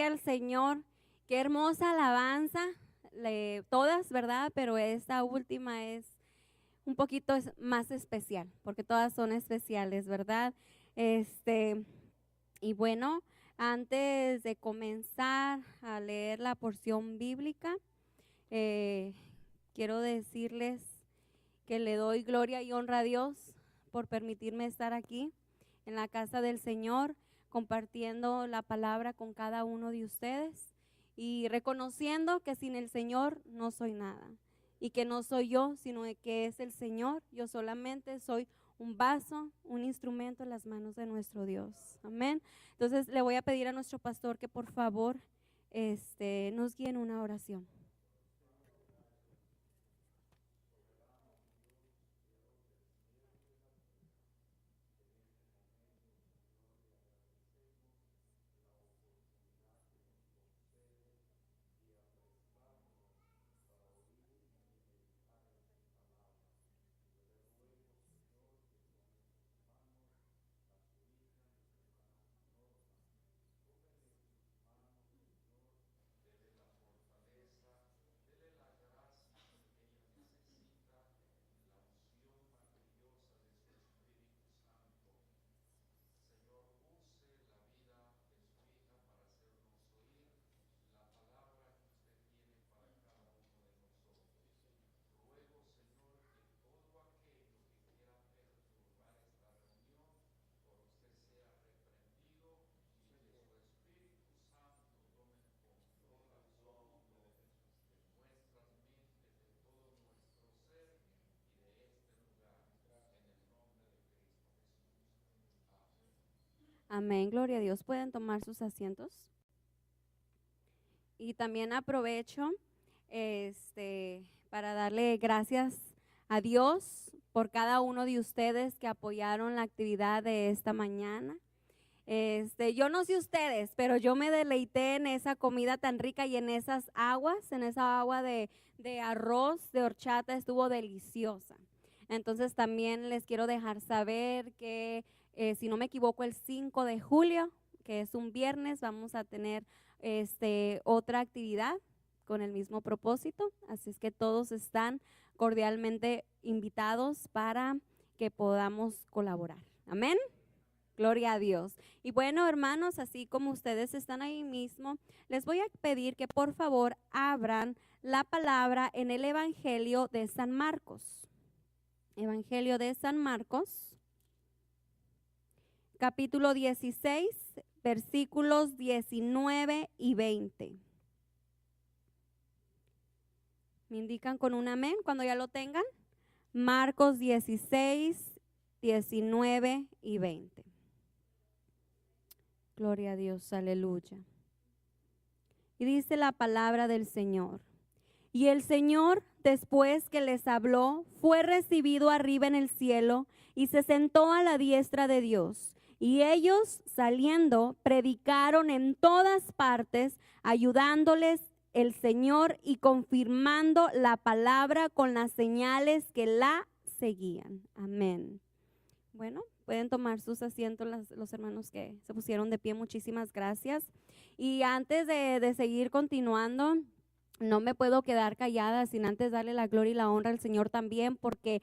al Señor. Qué hermosa alabanza, todas, ¿verdad? Pero esta última es un poquito más especial, porque todas son especiales, ¿verdad? Este, y bueno, antes de comenzar a leer la porción bíblica, eh, quiero decirles que le doy gloria y honra a Dios por permitirme estar aquí en la casa del Señor, compartiendo la palabra con cada uno de ustedes y reconociendo que sin el Señor no soy nada y que no soy yo, sino que es el Señor. Yo solamente soy un vaso, un instrumento en las manos de nuestro Dios. Amén. Entonces le voy a pedir a nuestro pastor que por favor nos guíe en una oración. Amén, gloria a Dios. Pueden tomar sus asientos. Y también aprovecho para darle gracias a Dios por cada uno de ustedes que apoyaron la actividad de esta mañana. Yo no sé ustedes, pero yo me deleité en esa comida tan rica y en esas aguas, en esa agua de arroz, de horchata, estuvo deliciosa. Entonces también les quiero dejar saber que, si no me equivoco, el 5 de julio, que es un viernes, vamos a tener otra actividad con el mismo propósito. Así es que todos están cordialmente invitados para que podamos colaborar. Amén. Gloria a Dios. Y bueno, hermanos, así como ustedes están ahí mismo, les voy a pedir que por favor abran la palabra en el Evangelio de San Marcos. Evangelio de San Marcos, capítulo 16, versículos 19 y 20. ¿Me indican con un amén cuando ya lo tengan? Marcos 16, 19 y 20. Gloria a Dios, aleluya. Y dice la palabra del Señor. Y el Señor, después que les habló, fue recibido arriba en el cielo y se sentó a la diestra de Dios. Y ellos, saliendo, predicaron en todas partes, ayudándoles el Señor y confirmando la palabra con las señales que la seguían. Amén. Bueno, pueden tomar sus asientos los hermanos que se pusieron de pie. Muchísimas gracias. Y antes de seguir continuando, no me puedo quedar callada sin antes darle la gloria y la honra al Señor también, porque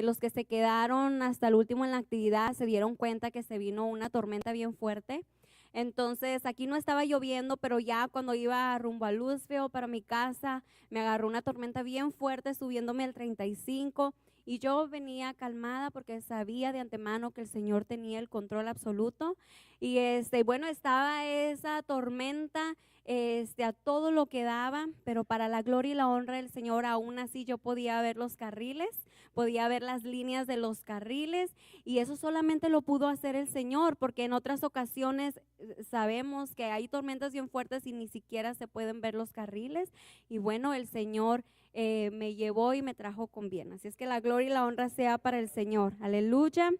los que se quedaron hasta el último en la actividad se dieron cuenta que se vino una tormenta bien fuerte. Entonces aquí no estaba lloviendo, pero ya cuando iba rumbo a Luzville para mi casa, me agarró una tormenta bien fuerte subiéndome al 35 y yo venía calmada porque sabía de antemano que el Señor tenía el control absoluto. Y bueno, estaba esa tormenta a todo lo que daba, pero para la gloria y la honra del Señor, aún así yo podía ver los carriles, podía ver las líneas de los carriles, y eso solamente lo pudo hacer el Señor, porque en otras ocasiones sabemos que hay tormentas bien fuertes y ni siquiera se pueden ver los carriles. Y bueno, el Señor me llevó y me trajo con bien. Así es que la gloria y la honra sea para el Señor. Aleluya.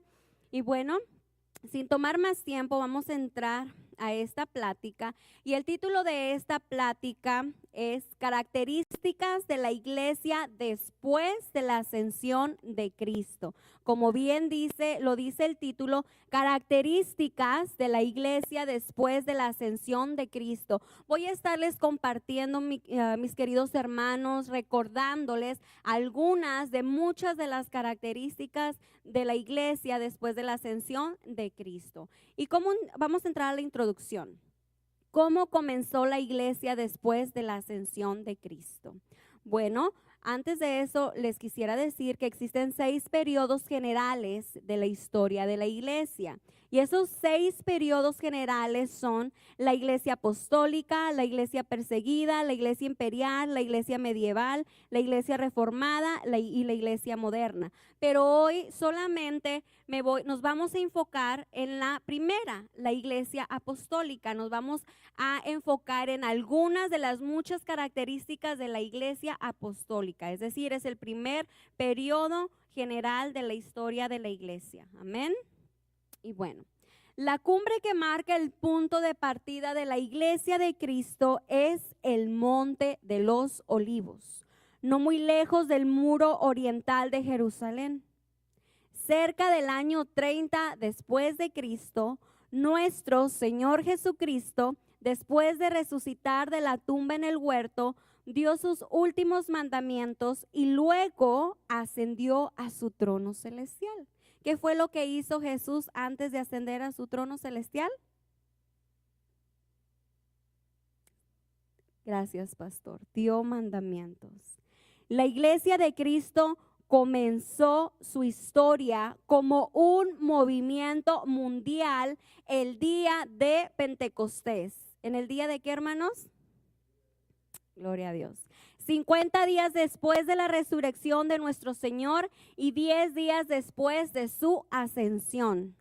Y bueno, sin tomar más tiempo, vamos a entrar a esta plática, y el título de esta plática es Características de la iglesia después de la ascensión de Cristo. Como bien lo dice el título, características de la iglesia después de la ascensión de Cristo. Voy a estarles compartiendo, mis queridos hermanos, recordándoles algunas de muchas de las características de la iglesia después de la ascensión de Cristo. Y vamos a entrar a la introducción. ¿Cómo comenzó la iglesia después de la ascensión de Cristo? Bueno, antes de eso les quisiera decir que existen 6 periodos generales de la historia de la iglesia. Y esos 6 periodos generales son la iglesia apostólica, la iglesia perseguida, la iglesia imperial, la iglesia medieval, la iglesia reformada y la iglesia moderna. Pero hoy solamente nos vamos a enfocar en la primera, la iglesia apostólica. Nos vamos a enfocar en algunas de las muchas características de la iglesia apostólica. Es decir, es el primer periodo general de la historia de la iglesia. Amén. Y bueno, la cumbre que marca el punto de partida de la iglesia de Cristo es el Monte de los Olivos, no muy lejos del muro oriental de Jerusalén. Cerca del año 30 después de Cristo, nuestro Señor Jesucristo, después de resucitar de la tumba en el huerto, dio sus últimos mandamientos y luego ascendió a su trono celestial. ¿Qué fue lo que hizo Jesús antes de ascender a su trono celestial? Gracias, pastor. Dio mandamientos. La iglesia de Cristo comenzó su historia como un movimiento mundial el día de Pentecostés. ¿En el día de qué, hermanos? Gloria a Dios. 50 días después de la resurrección de nuestro Señor y 10 días después de su ascensión.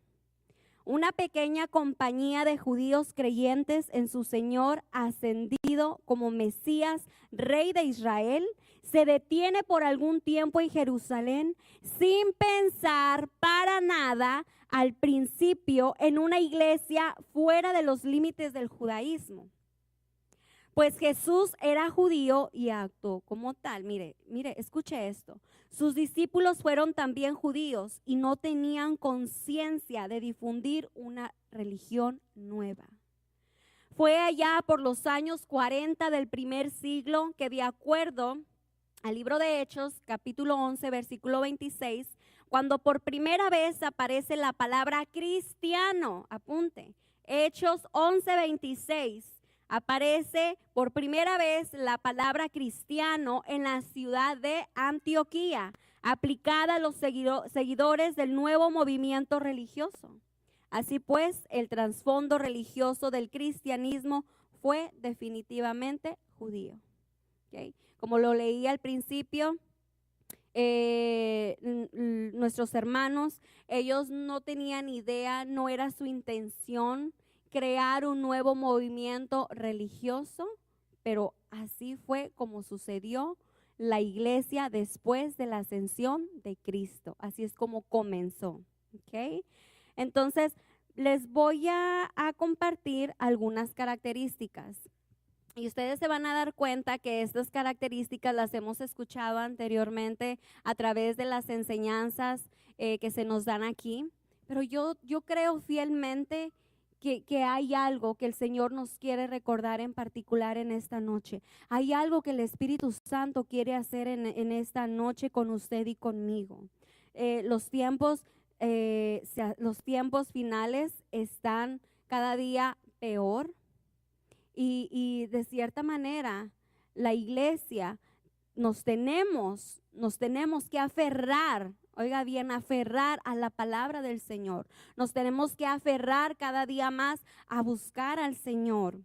Una pequeña compañía de judíos creyentes en su Señor ascendido como Mesías, Rey de Israel, se detiene por algún tiempo en Jerusalén sin pensar para nada al principio en una iglesia fuera de los límites del judaísmo. Pues Jesús era judío y actuó como tal. Mire, escuche esto. Sus discípulos fueron también judíos y no tenían conciencia de difundir una religión nueva. Fue allá por los años 40 del primer siglo que, de acuerdo al libro de Hechos, capítulo 11, versículo 26, cuando por primera vez aparece la palabra cristiano, apunte, Hechos 11, 26. Aparece por primera vez la palabra cristiano en la ciudad de Antioquía, aplicada a los seguidores del nuevo movimiento religioso. Así pues, el trasfondo religioso del cristianismo fue definitivamente judío. ¿Okay? Como lo leí al principio, nuestros hermanos, ellos no tenían idea, no era su intención crear un nuevo movimiento religioso, pero así fue como sucedió la iglesia después de la ascensión de Cristo. Así es como comenzó. ¿Okay? Entonces, les voy a compartir algunas características. Y ustedes se van a dar cuenta que estas características las hemos escuchado anteriormente a través de las enseñanzas que se nos dan aquí. Pero yo creo fielmente que hay algo que el Señor nos quiere recordar en particular en esta noche. Hay algo que el Espíritu Santo quiere hacer en esta noche con usted y conmigo. Los tiempos finales están cada día peor y de cierta manera la iglesia nos tenemos que aferrar. Oiga bien, aferrar a la palabra del Señor. Nos tenemos que aferrar cada día más a buscar al Señor.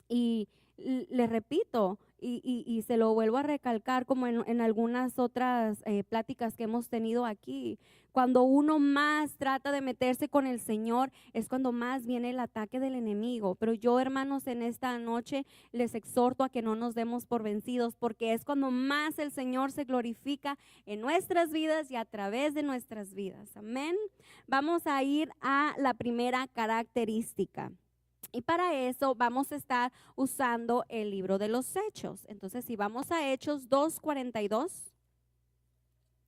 Y le repito, y se lo vuelvo a recalcar como en algunas otras pláticas que hemos tenido aquí, cuando uno más trata de meterse con el Señor es cuando más viene el ataque del enemigo. Pero yo, hermanos, en esta noche les exhorto a que no nos demos por vencidos, porque es cuando más el Señor se glorifica en nuestras vidas y a través de nuestras vidas. Amén. Vamos a ir a la primera característica. Y para eso vamos a estar usando el libro de los Hechos. Entonces, si vamos a Hechos 2:42,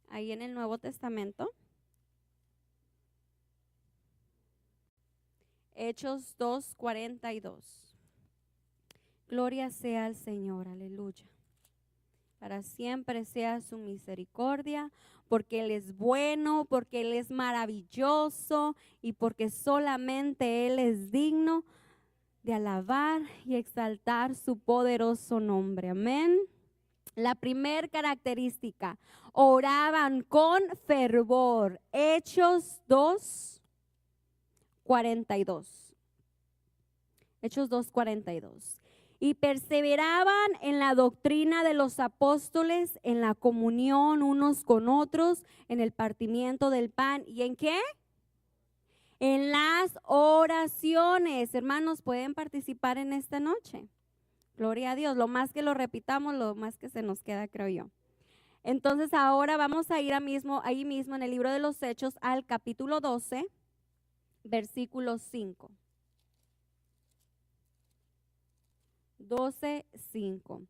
ahí en el Nuevo Testamento. Hechos 2:42. Gloria sea al Señor, aleluya. Para siempre sea su misericordia, porque Él es bueno, porque Él es maravilloso y porque solamente Él es digno de alabar y exaltar su poderoso nombre. Amén. La primer característica, oraban con fervor. Hechos 2:42. Hechos 2:42. Y perseveraban en la doctrina de los apóstoles, en la comunión unos con otros, en el partimiento del pan. ¿Y en qué? En las oraciones. Hermanos, pueden participar en esta noche. Gloria a Dios. Lo más que lo repitamos, lo más que se nos queda, creo yo. Entonces ahora vamos a ir ahí mismo en el libro de los Hechos al capítulo 12, versículo 5. 12:5.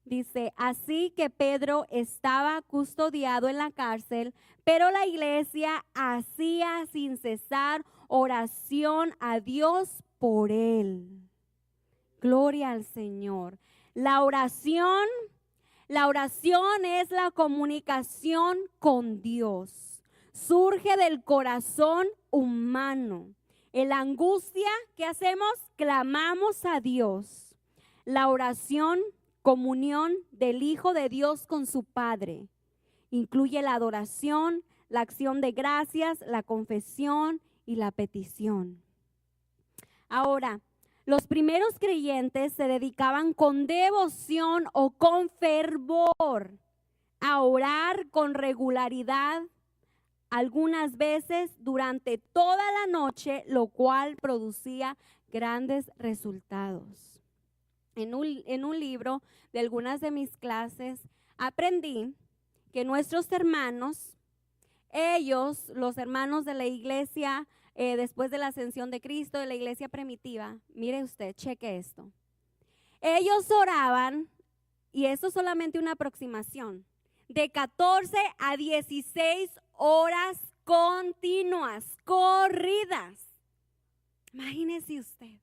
Dice, así que Pedro estaba custodiado en la cárcel, pero la iglesia hacía sin cesar oración a Dios por él. Gloria al Señor. La oración es la comunicación con Dios. Surge del corazón humano. En la angustia, ¿qué hacemos? Clamamos a Dios. La oración, comunión del Hijo de Dios con su Padre. Incluye la adoración, la acción de gracias, la confesión y la petición. Ahora, los primeros creyentes se dedicaban con devoción o con fervor a orar con regularidad, algunas veces durante toda la noche, lo cual producía grandes resultados. En un libro de algunas de mis clases aprendí que nuestros hermanos, ellos, los hermanos de la iglesia, después de la ascensión de Cristo, de la iglesia primitiva, mire usted, cheque esto. Ellos oraban, y esto es solamente una aproximación, de 14 a 16 horas continuas, corridas. Imagínese usted.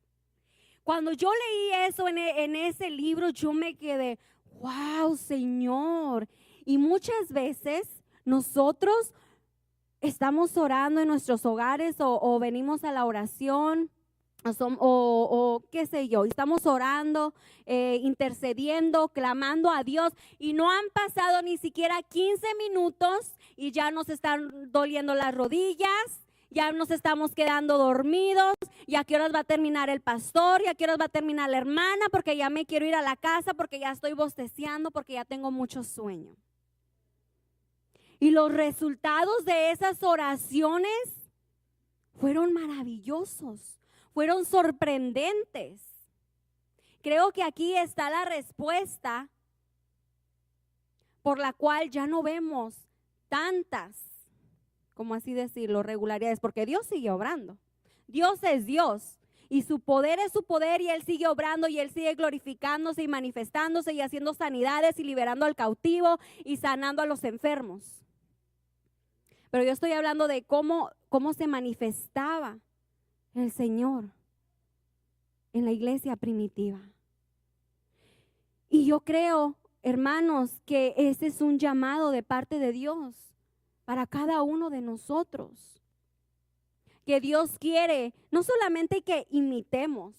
Cuando yo leí eso en ese libro, yo me quedé, wow, Señor. Y muchas veces nosotros estamos orando en nuestros hogares o venimos a la oración o qué sé yo, estamos orando, intercediendo, clamando a Dios y no han pasado ni siquiera 15 minutos y ya nos están doliendo las rodillas, ya nos estamos quedando dormidos, y a qué horas va a terminar el pastor, y a qué horas va a terminar la hermana, porque ya me quiero ir a la casa, porque ya estoy bosteciando, porque ya tengo mucho sueño. Y los resultados de esas oraciones fueron maravillosos, fueron sorprendentes. Creo que aquí está la respuesta por la cual ya no vemos tantas, como así decirlo, regularidades, porque Dios sigue obrando. Dios es Dios y su poder es su poder y Él sigue obrando y Él sigue glorificándose y manifestándose y haciendo sanidades y liberando al cautivo y sanando a los enfermos. Pero yo estoy hablando de cómo se manifestaba el Señor en la iglesia primitiva. Y yo creo, hermanos, que ese es un llamado de parte de Dios para cada uno de nosotros. Que Dios quiere, no solamente que imitemos,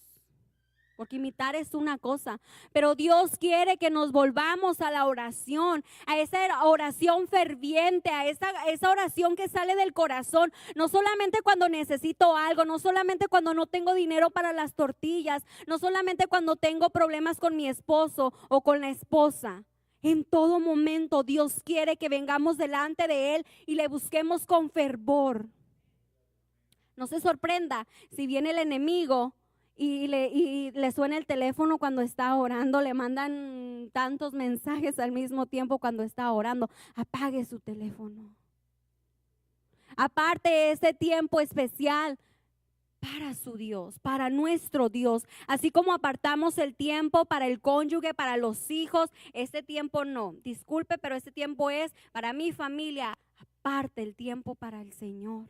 porque imitar es una cosa, pero Dios quiere que nos volvamos a la oración, a esa oración ferviente, a esa oración que sale del corazón, no solamente cuando necesito algo, no solamente cuando no tengo dinero para las tortillas, no solamente cuando tengo problemas con mi esposo o con la esposa. En todo momento Dios quiere que vengamos delante de Él y le busquemos con fervor. No se sorprenda si viene el enemigo y le suena el teléfono cuando está orando, le mandan tantos mensajes al mismo tiempo cuando está orando. Apague su teléfono. Aparte ese tiempo especial para su Dios, para nuestro Dios. Así como apartamos el tiempo para el cónyuge, para los hijos, este tiempo no. Disculpe, pero este tiempo es para mi familia. Aparte el tiempo para el Señor.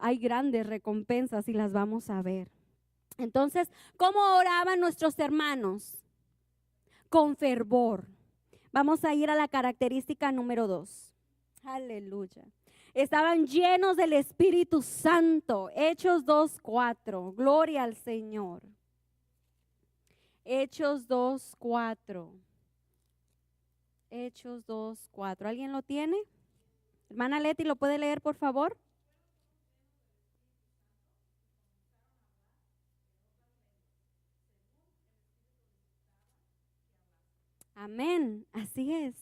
Hay grandes recompensas y las vamos a ver. Entonces, ¿cómo oraban nuestros hermanos? Con fervor. Vamos a ir a la característica número 2. Aleluya. Estaban llenos del Espíritu Santo. Hechos 2:4. Gloria al Señor. Hechos 2:4. Hechos 2:4. ¿Alguien lo tiene? Hermana Leti, ¿lo puede leer, por favor? Amén, así es.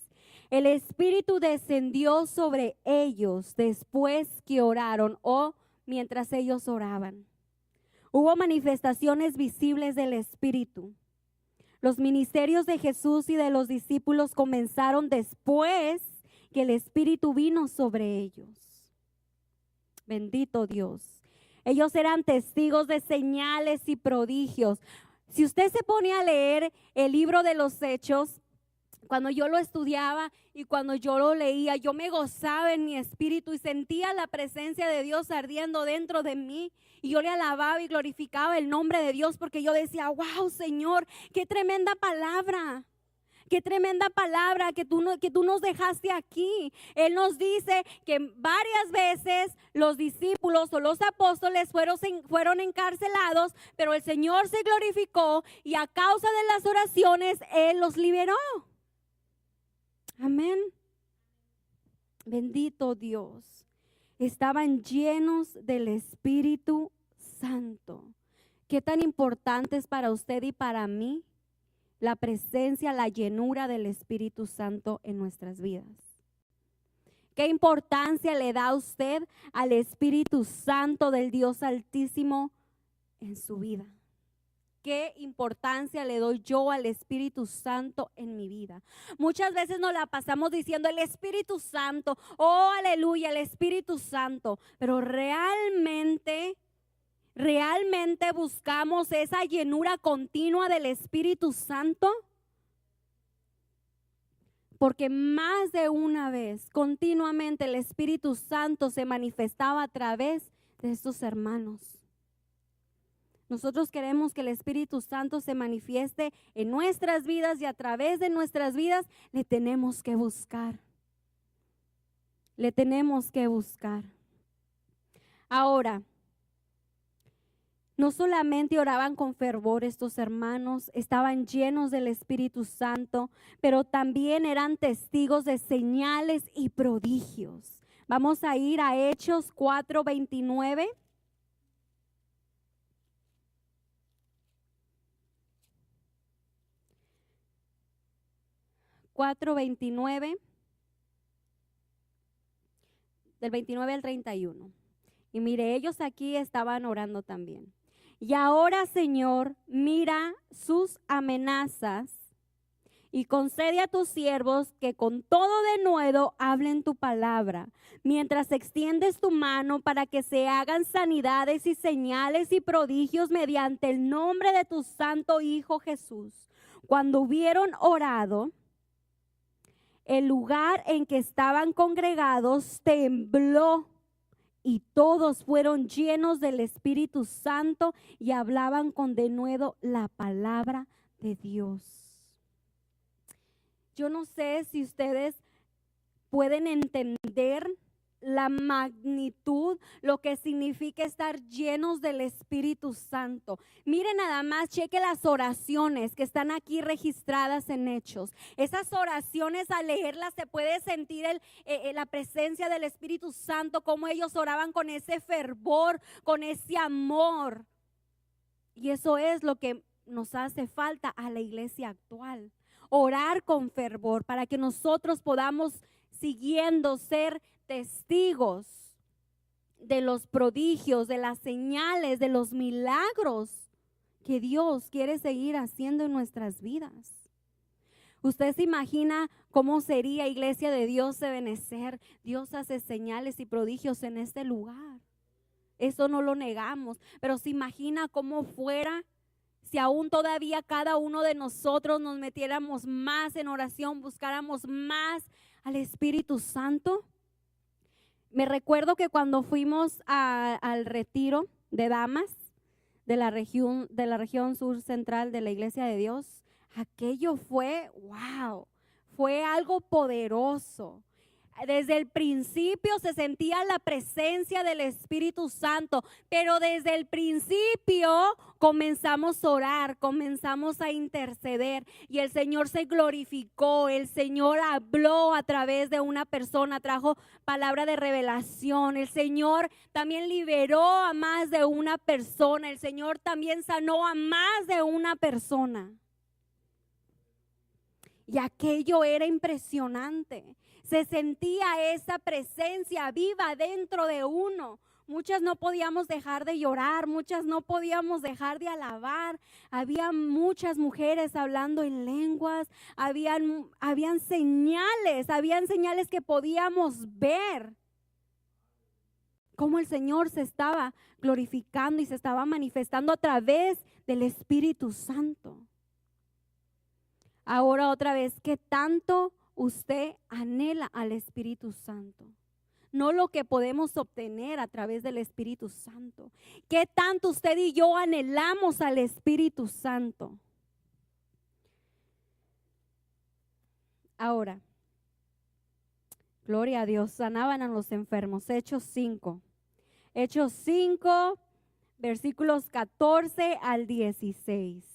El Espíritu descendió sobre ellos después que oraron o mientras ellos oraban. Hubo manifestaciones visibles del Espíritu. Los ministerios de Jesús y de los discípulos comenzaron después que el Espíritu vino sobre ellos. Bendito Dios. Ellos eran testigos de señales y prodigios. Si usted se pone a leer el libro de los Hechos, cuando yo lo estudiaba y cuando yo lo leía, yo me gozaba en mi espíritu y sentía la presencia de Dios ardiendo dentro de mí. Y yo le alababa y glorificaba el nombre de Dios porque yo decía, wow, Señor, qué tremenda palabra. Qué tremenda palabra que tú nos dejaste aquí. Él nos dice que varias veces los discípulos o los apóstoles fueron encarcelados, pero el Señor se glorificó y a causa de las oraciones Él los liberó. Amén. Bendito Dios. Estaban llenos del Espíritu Santo. ¿Qué tan importante es para usted y para mí la presencia, la llenura del Espíritu Santo en nuestras vidas? ¿Qué importancia le da usted al Espíritu Santo del Dios Altísimo en su vida? ¿Qué importancia le doy yo al Espíritu Santo en mi vida? Muchas veces nos la pasamos diciendo el Espíritu Santo, oh aleluya, el Espíritu Santo, pero realmente buscamos esa llenura continua del Espíritu Santo. Porque más de una vez, continuamente el Espíritu Santo se manifestaba a través de estos hermanos. Nosotros queremos que el Espíritu Santo se manifieste en nuestras vidas y a través de nuestras vidas le tenemos que buscar. Le tenemos que buscar. Ahora, no solamente oraban con fervor estos hermanos, estaban llenos del Espíritu Santo, pero también eran testigos de señales y prodigios. Vamos a ir a Hechos 4:29. 4:29, del 29 al 31. Y mire, ellos aquí estaban orando también. Y ahora, Señor, mira sus amenazas y concede a tus siervos que con todo denuedo hablen tu palabra, mientras extiendes tu mano para que se hagan sanidades y señales y prodigios mediante el nombre de tu santo Hijo Jesús. Cuando hubieron orado, el lugar en que estaban congregados tembló y todos fueron llenos del Espíritu Santo y hablaban con denuedo la palabra de Dios. Yo no sé si ustedes pueden entender la magnitud, lo que significa estar llenos del Espíritu Santo. Miren nada más, cheque las oraciones que están aquí registradas en Hechos. Esas oraciones, al leerlas se puede sentir la presencia del Espíritu Santo, como ellos oraban con ese fervor, con ese amor. Y eso es lo que nos hace falta a la iglesia actual. Orar con fervor para que nosotros podamos siguiendo ser testigos de los prodigios, de las señales, de los milagros que Dios quiere seguir haciendo en nuestras vidas. ¿Usted se imagina cómo sería Iglesia de Dios de Benecer? Dios hace señales y prodigios en este lugar. Eso no lo negamos, pero se imagina cómo fuera si aún todavía cada uno de nosotros nos metiéramos más en oración, buscáramos más al Espíritu Santo. Me recuerdo que cuando fuimos al retiro de damas de la región sur central de la Iglesia de Dios, aquello fue, wow, fue algo poderoso. Desde el principio se sentía la presencia del Espíritu Santo, pero desde el principio comenzamos a orar, comenzamos a interceder y el Señor se glorificó, el Señor habló a través de una persona, trajo palabra de revelación, el Señor también liberó a más de una persona, el Señor también sanó a más de una persona. Y aquello era impresionante. Se sentía esa presencia viva dentro de uno. Muchas no podíamos dejar de llorar, muchas no podíamos dejar de alabar. Había muchas mujeres hablando en lenguas, habían señales que podíamos ver. Cómo el Señor se estaba glorificando y se estaba manifestando a través del Espíritu Santo. Ahora otra vez, ¿qué tanto usted anhela al Espíritu Santo? No lo que podemos obtener a través del Espíritu Santo. ¿Qué tanto usted y yo anhelamos al Espíritu Santo? Ahora, gloria a Dios, sanaban a los enfermos. Hechos 5, versículos 14 al 16.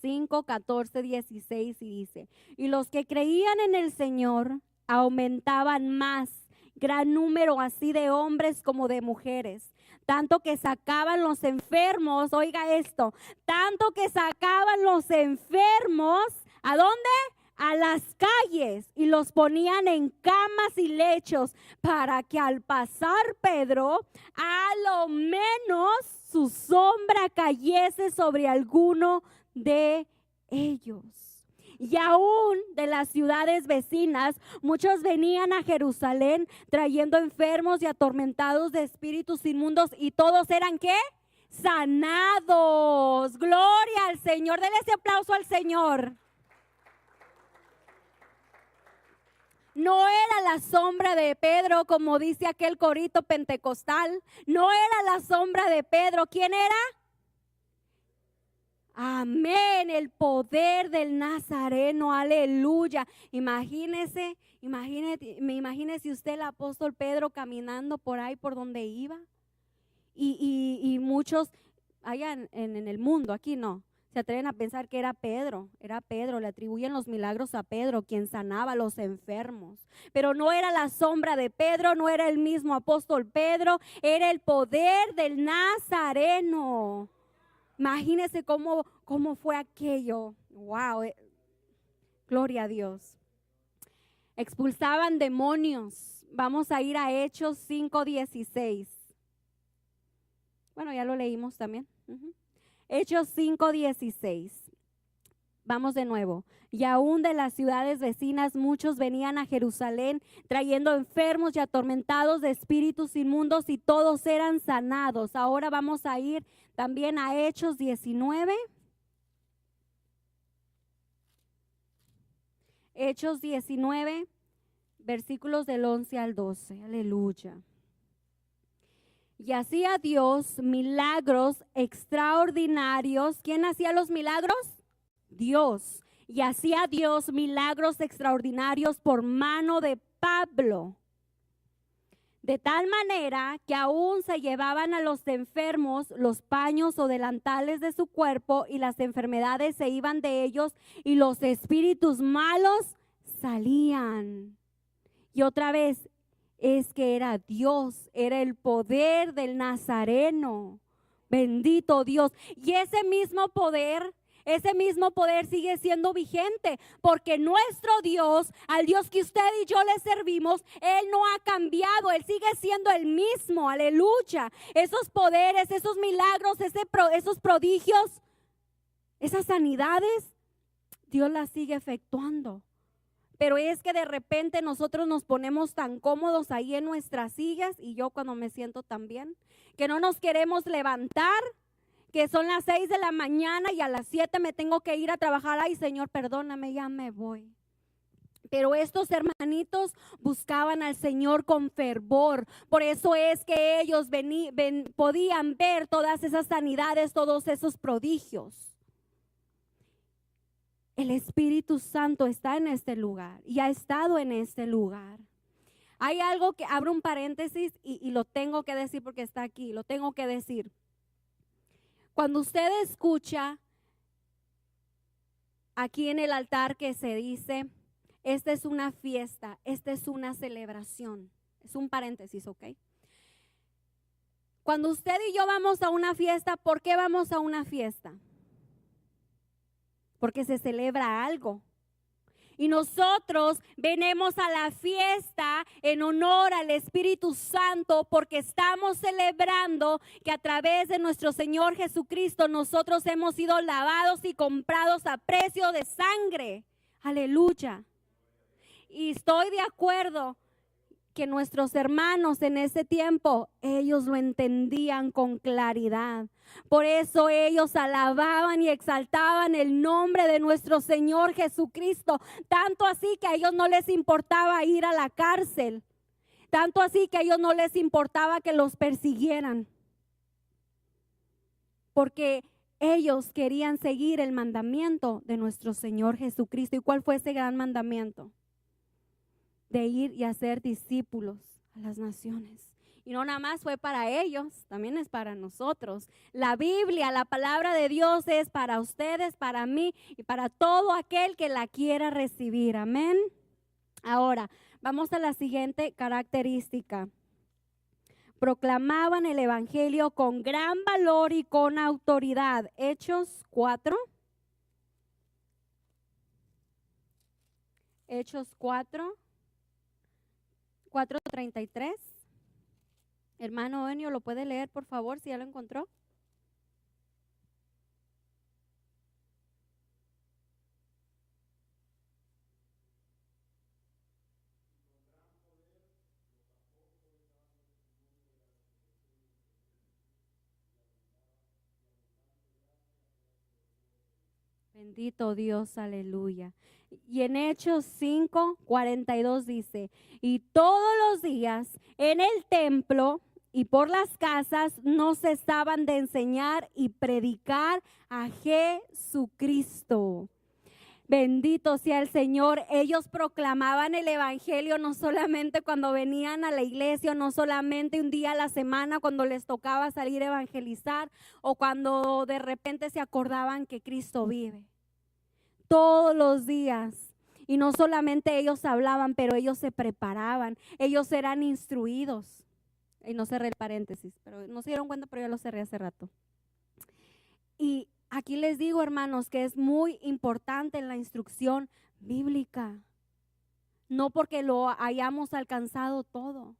5, 14, 16 y dice: y los que creían en el Señor aumentaban más, gran número así de hombres como de mujeres, tanto que sacaban los enfermos, oiga esto, tanto que sacaban los enfermos, ¿a dónde? A las calles, y los ponían en camas y lechos, para que al pasar Pedro, a lo menos su sombra cayese sobre alguno de ellos. Y aún de las ciudades vecinas, muchos venían a Jerusalén trayendo enfermos y atormentados de espíritus inmundos, y todos eran ¿qué? Sanados. Gloria al Señor. Denle ese aplauso al Señor. No era la sombra de Pedro, como dice aquel corito pentecostal. No era la sombra de Pedro. ¿Quién era? Amén, el poder del Nazareno, aleluya. Imagínese usted el apóstol Pedro caminando por ahí por donde iba. Y muchos allá en el mundo, aquí no, se atreven a pensar que era Pedro, le atribuyen los milagros a Pedro, quien sanaba a los enfermos. Pero no era la sombra de Pedro, no era el mismo apóstol Pedro, era el poder del Nazareno. Imagínense cómo fue aquello. Wow, gloria a Dios. Expulsaban demonios. Vamos a ir a Hechos 5:16. Bueno, ya lo leímos también. Hechos 5:16. Vamos de nuevo. Y aún de las ciudades vecinas muchos venían a Jerusalén trayendo enfermos y atormentados de espíritus inmundos, y todos eran sanados. Ahora vamos a ir también a Hechos 19. Hechos 19, versículos del 11 al 12. Aleluya. Y hacía Dios milagros extraordinarios. ¿Quién hacía los milagros? Dios. Y hacía Dios milagros extraordinarios por mano de Pablo. De tal manera que aún se llevaban a los enfermos los paños o delantales de su cuerpo, y las enfermedades se iban de ellos y los espíritus malos salían. Y otra vez, es que era Dios, era el poder del Nazareno. Bendito Dios. Y ese mismo poder sigue siendo vigente, porque nuestro Dios, al Dios que usted y yo le servimos, Él no ha cambiado, Él sigue siendo el mismo, aleluya. Esos poderes, esos milagros, esos prodigios, esas sanidades, Dios la sigue efectuando. Pero es que de repente nosotros nos ponemos tan cómodos ahí en nuestras sillas, y yo cuando me siento tan bien, que no nos queremos levantar, que son las 6 de la mañana y a las 7 me tengo que ir a trabajar. Ay, Señor, perdóname, ya me voy. Pero estos hermanitos buscaban al Señor con fervor. Por eso es que ellos podían ver todas esas sanidades, todos esos prodigios. El Espíritu Santo está en este lugar y ha estado en este lugar. Hay algo que, abro un paréntesis y lo tengo que decir porque está aquí, lo tengo que decir. Cuando usted escucha aquí en el altar que se dice, esta es una fiesta, esta es una celebración, es un paréntesis, ¿ok? Cuando usted y yo vamos a una fiesta, ¿por qué vamos a una fiesta? Porque se celebra algo. Y nosotros venimos a la fiesta en honor al Espíritu Santo porque estamos celebrando que a través de nuestro Señor Jesucristo nosotros hemos sido lavados y comprados a precio de sangre. Aleluya. Y estoy de acuerdo que nuestros hermanos en ese tiempo, ellos lo entendían con claridad. Por eso ellos alababan y exaltaban el nombre de nuestro Señor Jesucristo. Tanto así que a ellos no les importaba ir a la cárcel. Tanto así que a ellos no les importaba que los persiguieran. Porque ellos querían seguir el mandamiento de nuestro Señor Jesucristo. ¿Y cuál fue ese gran mandamiento? De ir y hacer discípulos a las naciones. Y no nada más fue para ellos, también es para nosotros. La Biblia, la palabra de Dios es para ustedes, para mí y para todo aquel que la quiera recibir. Amén. Ahora, vamos a la siguiente característica. Proclamaban el evangelio con gran valor y con autoridad. Hechos 4. Hechos 4:33. Hermano Enio, ¿lo puede leer, por favor, si ya lo encontró? Bendito Dios, aleluya. Y en Hechos 5:42 dice, y todos los días en el templo y por las casas no cesaban de enseñar y predicar a Jesucristo. Bendito sea el Señor. Ellos proclamaban el evangelio no solamente cuando venían a la iglesia, no solamente un día a la semana cuando les tocaba salir a evangelizar o cuando de repente se acordaban que Cristo vive. Todos los días. Y no solamente ellos hablaban, pero ellos se preparaban, ellos eran instruidos. Y no cerré el paréntesis, pero no se dieron cuenta, pero ya lo cerré hace rato. Y aquí les digo, hermanos, que es muy importante en la instrucción bíblica. No porque lo hayamos alcanzado todo,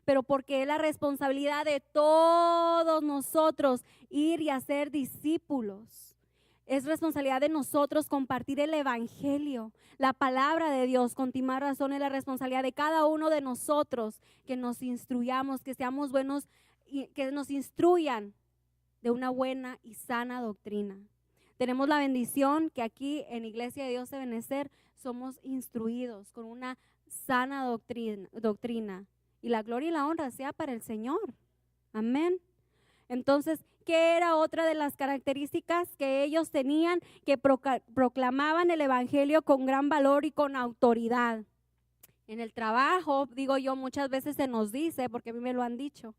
pero porque es la responsabilidad de todos nosotros ir y hacer discípulos. Es responsabilidad de nosotros compartir el evangelio, la palabra de Dios. Con más razón es la responsabilidad de cada uno de nosotros que nos instruyamos, que seamos buenos y que nos instruyan de una buena y sana doctrina. Tenemos la bendición que aquí en Iglesia de Dios de Benecer somos instruidos con una sana doctrina. Y la gloria y la honra sea para el Señor. Amén. Entonces, ¿qué era otra de las características que ellos tenían? Que proclamaban el evangelio con gran valor y con autoridad. En el trabajo, digo yo, muchas veces se nos dice, porque a mí me lo han dicho,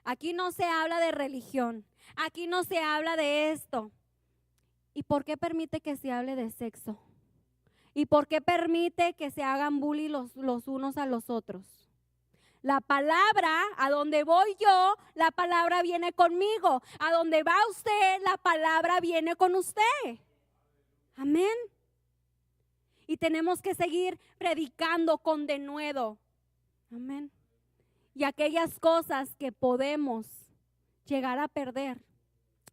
aquí no se habla de religión, aquí no se habla de esto. ¿Y por qué permite que se hable de sexo? ¿Y por qué permite que se hagan bully los unos a los otros? La palabra, a donde voy yo, la palabra viene conmigo. A donde va usted, la palabra viene con usted. Amén. Y tenemos que seguir predicando con denuedo. Amén. Y aquellas cosas que podemos llegar a perder,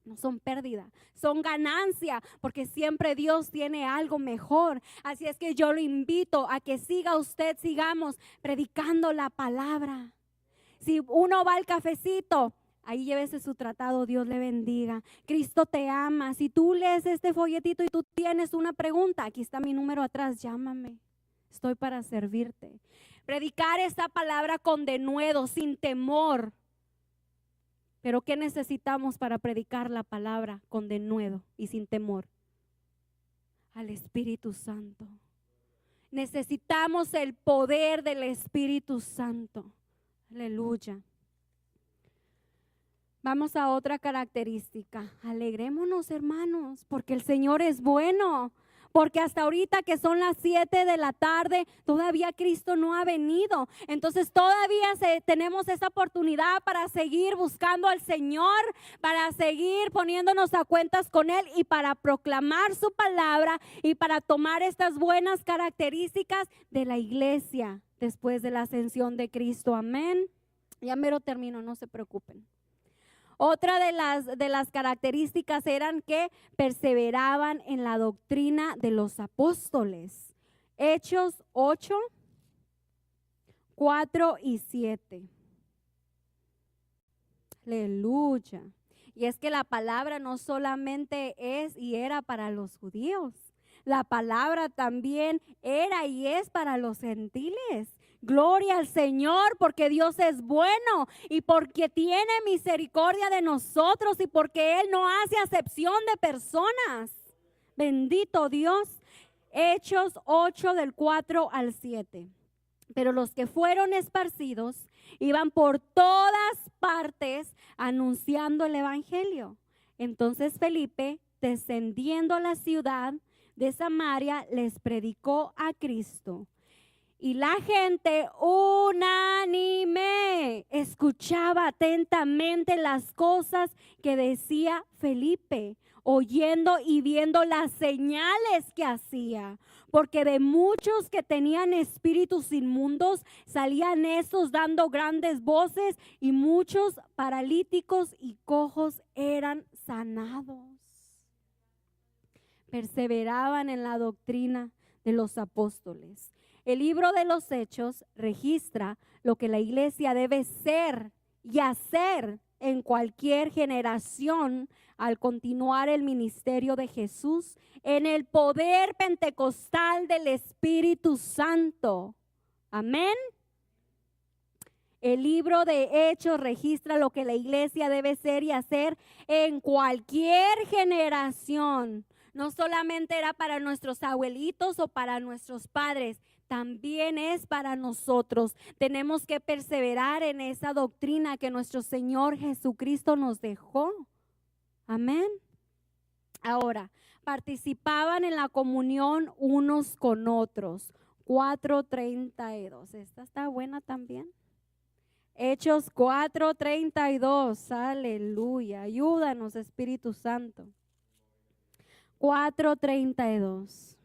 No son pérdida, son ganancia, porque siempre Dios tiene algo mejor. Así es que yo lo invito a que sigamos predicando la palabra. Si uno va al cafecito, ahí llévese su tratado, Dios le bendiga. Cristo te ama. Si tú lees este folletito y tú tienes una pregunta, aquí está mi número atrás, llámame. Estoy para servirte. Predicar esta palabra con denuedo, sin temor. Pero ¿qué necesitamos para predicar la palabra con denuedo y sin temor? Al Espíritu Santo. Necesitamos el poder del Espíritu Santo. Aleluya. Vamos a otra característica. Alegrémonos, hermanos, porque el Señor es bueno. Porque hasta ahorita que son las 7 de la tarde, todavía Cristo no ha venido. Entonces todavía tenemos esa oportunidad para seguir buscando al Señor, para seguir poniéndonos a cuentas con Él y para proclamar su palabra y para tomar estas buenas características de la iglesia después de la ascensión de Cristo. Amén. Ya mero termino, no se preocupen. Otra de las características eran que perseveraban en la doctrina de los apóstoles. Hechos 8, 4 y 7. Aleluya. Y es que la palabra no solamente es y era para los judíos. La palabra también era y es para los gentiles. Gloria al Señor, porque Dios es bueno y porque tiene misericordia de nosotros y porque Él no hace acepción de personas. Bendito Dios. Hechos 8 del 4 al 7. Pero los que fueron esparcidos iban por todas partes anunciando el evangelio. Entonces Felipe, descendiendo a la ciudad de Samaria, les predicó a Cristo. Y la gente unánime escuchaba atentamente las cosas que decía Felipe, oyendo y viendo las señales que hacía. Porque de muchos que tenían espíritus inmundos salían estos dando grandes voces y muchos paralíticos y cojos eran sanados. Perseveraban en la doctrina de los apóstoles. El libro de los Hechos registra lo que la iglesia debe ser y hacer en cualquier generación al continuar el ministerio de Jesús en el poder pentecostal del Espíritu Santo. Amén. El libro de Hechos registra lo que la iglesia debe ser y hacer en cualquier generación. No solamente era para nuestros abuelitos o para nuestros padres, también es para nosotros. Tenemos que perseverar en esa doctrina que nuestro Señor Jesucristo nos dejó. Amén. Ahora, participaban en la comunión unos con otros. 4:32. Esta está buena también. Hechos 4:32. Aleluya. Ayúdanos, Espíritu Santo. 4:32.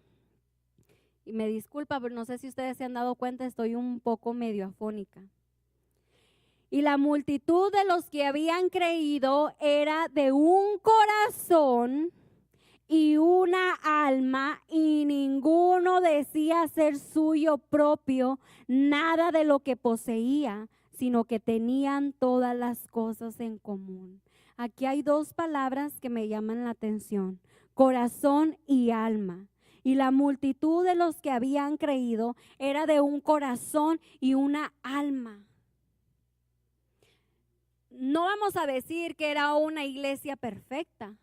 Y me disculpa, pero no sé si ustedes se han dado cuenta, estoy un poco medio afónica. Y la multitud de los que habían creído era de un corazón y una alma, y ninguno decía ser suyo propio nada de lo que poseía, sino que tenían todas las cosas en común. Aquí hay dos palabras que me llaman la atención: corazón y alma. Y la multitud de los que habían creído era de un corazón y una alma. No vamos a decir que era una iglesia perfecta,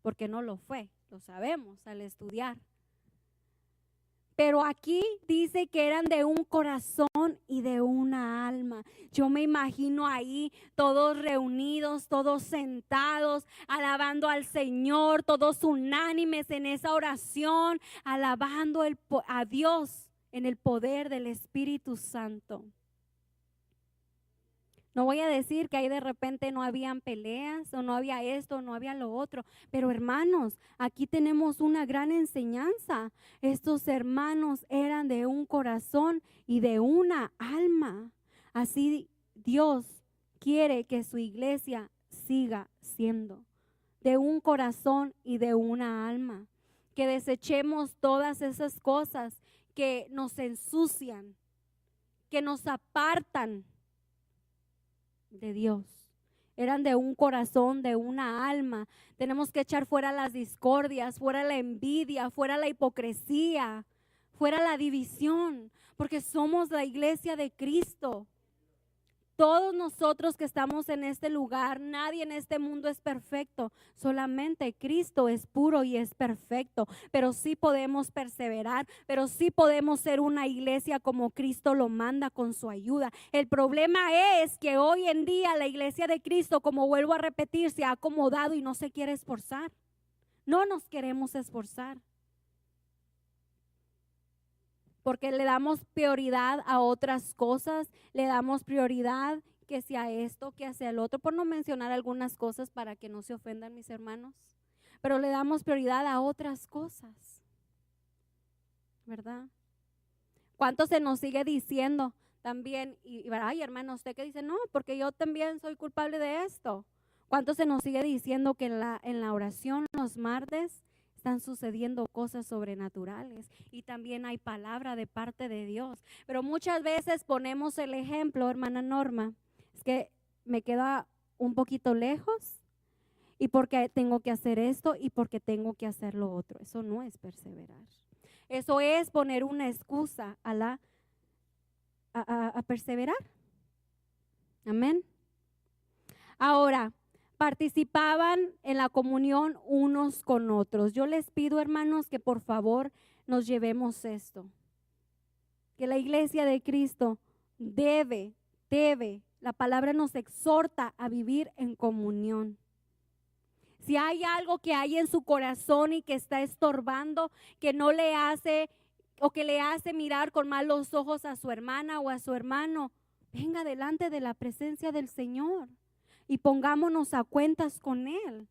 porque no lo fue, lo sabemos al estudiar. Pero aquí dice que eran de un corazón y de una alma. Yo me imagino ahí todos reunidos, todos sentados, alabando al Señor, todos unánimes en esa oración, alabando a Dios en el poder del Espíritu Santo. No voy a decir que ahí de repente no habían peleas o no había esto, no había lo otro. Pero hermanos, aquí tenemos una gran enseñanza. Estos hermanos eran de un corazón y de una alma. Así Dios quiere que su iglesia siga siendo. de un corazón y de una alma. Que desechemos todas esas cosas que nos ensucian, que nos apartan de Dios. Eran de un corazón, de una alma. Tenemos que echar fuera las discordias, fuera la envidia, fuera la hipocresía, fuera la división, porque somos la iglesia de Cristo. Todos nosotros que estamos en este lugar, nadie en este mundo es perfecto, solamente Cristo es puro y es perfecto, pero sí podemos perseverar, pero sí podemos ser una iglesia como Cristo lo manda con su ayuda. El problema es que hoy en día la iglesia de Cristo, como vuelvo a repetir, se ha acomodado y no se quiere esforzar. No nos queremos esforzar, porque le damos prioridad a otras cosas, le damos prioridad que sea esto, que sea el otro, por no mencionar algunas cosas para que no se ofendan mis hermanos, pero le damos prioridad a otras cosas, ¿verdad? ¿Cuánto se nos sigue diciendo también? Ay, hermano, usted que dice, no, porque yo también soy culpable de esto. ¿Cuánto se nos sigue diciendo que en la oración los martes están sucediendo cosas sobrenaturales y también hay palabra de parte de Dios? Pero muchas veces ponemos el ejemplo, hermana Norma, es que me queda un poquito lejos y porque tengo que hacer esto y porque tengo que hacer lo otro. Eso no es perseverar. Eso es poner una excusa a perseverar. Amén. Ahora, participaban en la comunión unos con otros. Yo les pido, hermanos, que por favor nos llevemos esto. Que la iglesia de Cristo debe, la palabra nos exhorta a vivir en comunión. Si hay algo que hay en su corazón y que está estorbando, que no le hace o que le hace mirar con malos ojos a su hermana o a su hermano, venga delante de la presencia del Señor y pongámonos a cuentas con Él.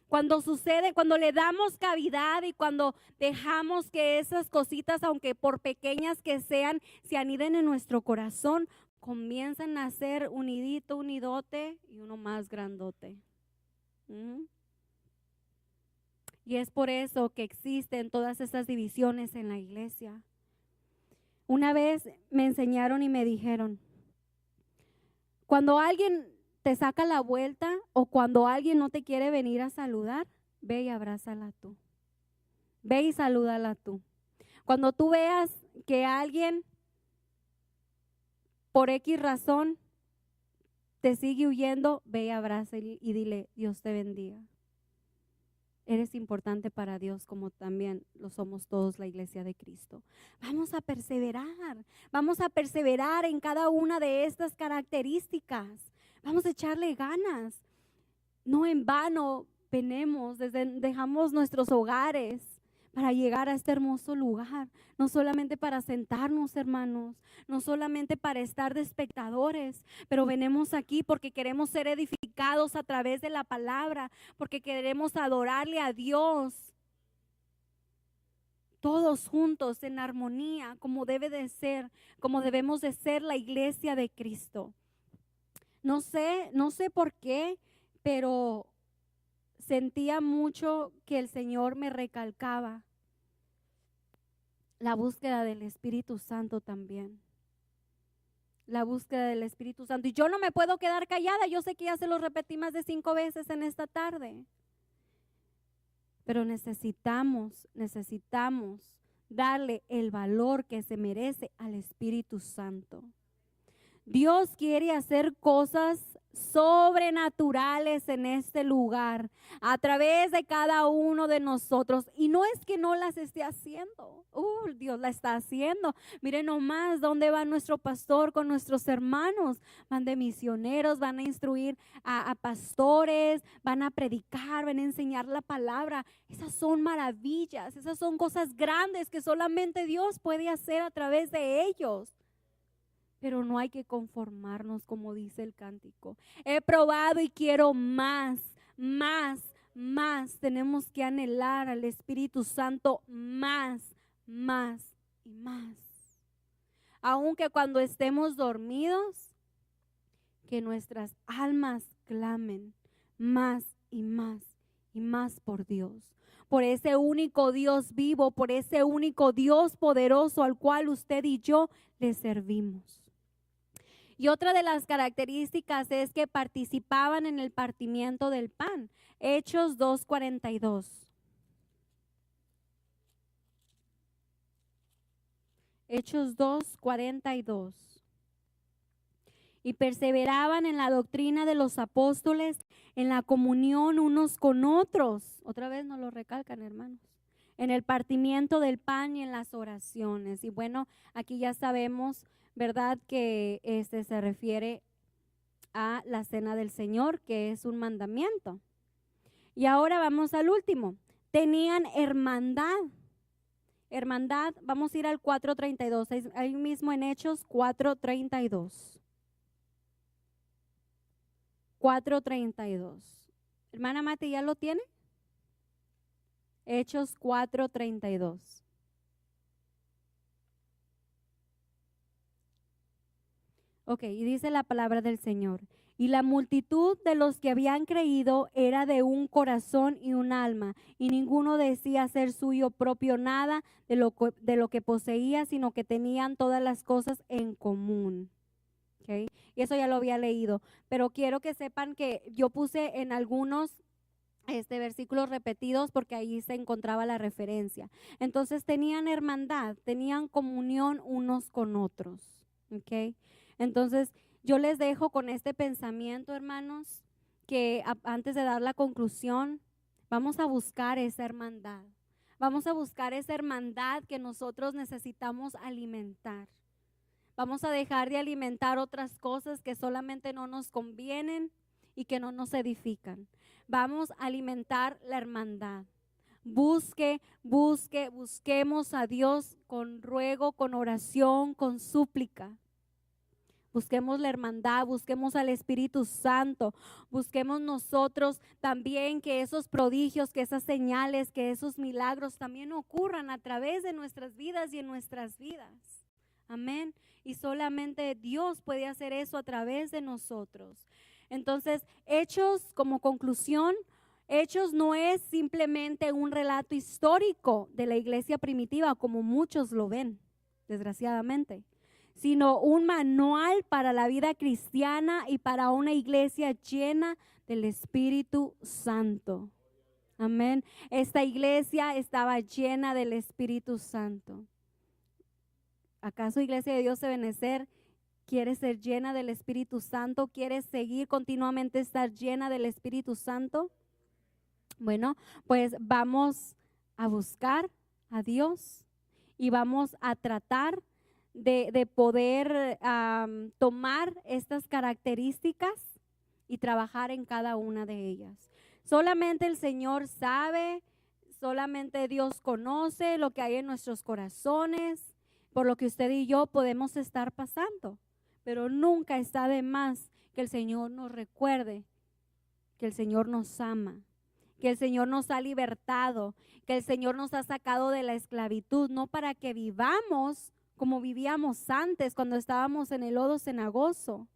Cuando sucede, cuando le damos cavidad y cuando dejamos que esas cositas, aunque por pequeñas que sean, se aniden en nuestro corazón, comienzan a ser un nidito, un nidote y uno más grandote. Y es por eso que existen todas estas divisiones en la iglesia. Una vez me enseñaron y me dijeron, cuando alguien te saca la vuelta o cuando alguien no te quiere venir a saludar, ve y abrázala tú. Ve y salúdala tú. Cuando tú veas que alguien por X razón te sigue huyendo, ve y abrázale y dile, Dios te bendiga. Eres importante para Dios como también lo somos todos la iglesia de Cristo. Vamos a perseverar en cada una de estas características. Vamos a echarle ganas. No en vano dejamos nuestros hogares para llegar a este hermoso lugar. No solamente para sentarnos, hermanos, no solamente para estar de espectadores, pero venimos aquí porque queremos ser edificados a través de la palabra, porque queremos adorarle a Dios. Todos juntos en armonía, como debe de ser, como debemos de ser la iglesia de Cristo. No sé por qué, pero sentía mucho que el Señor me recalcaba la búsqueda del Espíritu Santo también. La búsqueda del Espíritu Santo. Y yo no me puedo quedar callada. Yo sé que ya se lo repetí más de 5 veces en esta tarde. Pero necesitamos darle el valor que se merece al Espíritu Santo. Dios quiere hacer cosas sobrenaturales en este lugar a través de cada uno de nosotros, y no es que no las esté haciendo. Dios la está haciendo. Miren nomás dónde va nuestro pastor con nuestros hermanos. Van de misioneros, van a instruir a pastores, van a predicar, van a enseñar la palabra. Esas son maravillas, esas son cosas grandes que solamente Dios puede hacer a través de ellos. Pero no hay que conformarnos, como dice el cántico. He probado y quiero más. Tenemos que anhelar al Espíritu Santo más y más. Aunque cuando estemos dormidos, que nuestras almas clamen más y más y más por Dios, por ese único Dios vivo, por ese único Dios poderoso al cual usted y yo le servimos. Y otra de las características es que participaban en el partimiento del pan. Hechos 2:42. Hechos 2:42. Y perseveraban en la doctrina de los apóstoles, en la comunión unos con otros. Otra vez nos lo recalcan, hermanos. En el partimiento del pan y en las oraciones. Y bueno, aquí ya sabemos, ¿verdad?, que se refiere a la cena del Señor, que es un mandamiento. Y ahora vamos al último. Tenían hermandad. Hermandad, vamos a ir al 4:32, ahí mismo en Hechos 4:32. 4:32. Hermana Mati, ¿ya lo tiene? Hechos 4:32. Ok, y dice la palabra del Señor. Y la multitud de los que habían creído era de un corazón y un alma, y ninguno decía ser suyo propio nada de lo que poseía, sino que tenían todas las cosas en común. Okay. Y eso ya lo había leído, pero quiero que sepan que yo puse en algunos versículos repetidos porque ahí se encontraba la referencia. Entonces tenían hermandad, tenían comunión unos con otros. Okay. Entonces yo les dejo con este pensamiento, hermanos, que antes de dar la conclusión, vamos a buscar esa hermandad. Vamos a buscar esa hermandad que nosotros necesitamos alimentar. Vamos a dejar de alimentar otras cosas que solamente no nos convienen y que no nos edifican. Vamos a alimentar la hermandad. Busquemos a Dios con ruego, con oración, con súplica. Busquemos la hermandad, busquemos al Espíritu Santo, busquemos nosotros también que esos prodigios, que esas señales, que esos milagros también ocurran a través de nuestras vidas y en nuestras vidas. Amén. Y solamente Dios puede hacer eso a través de nosotros. Entonces, Hechos, como conclusión, Hechos no es simplemente un relato histórico de la iglesia primitiva como muchos lo ven, desgraciadamente, sino un manual para la vida cristiana y para una iglesia llena del Espíritu Santo. Amén. Esta iglesia estaba llena del Espíritu Santo. ¿Acaso Iglesia de Dios de Benecer quiere ser llena del Espíritu Santo? ¿Quiere seguir continuamente estar llena del Espíritu Santo? Bueno, pues vamos a buscar a Dios y vamos a tratar de poder tomar estas características y trabajar en cada una de ellas. Solamente el Señor sabe, solamente Dios conoce lo que hay en nuestros corazones, por lo que usted y yo podemos estar pasando, pero nunca está de más que el Señor nos recuerde que el Señor nos ama, que el Señor nos ha libertado, que el Señor nos ha sacado de la esclavitud, no para que vivamos como vivíamos antes cuando estábamos en el lodo cenagoso,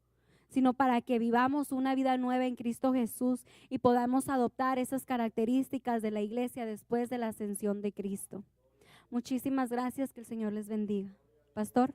sino para que vivamos una vida nueva en Cristo Jesús y podamos adoptar esas características de la iglesia después de la ascensión de Cristo. Muchísimas gracias, que el Señor les bendiga. Pastor.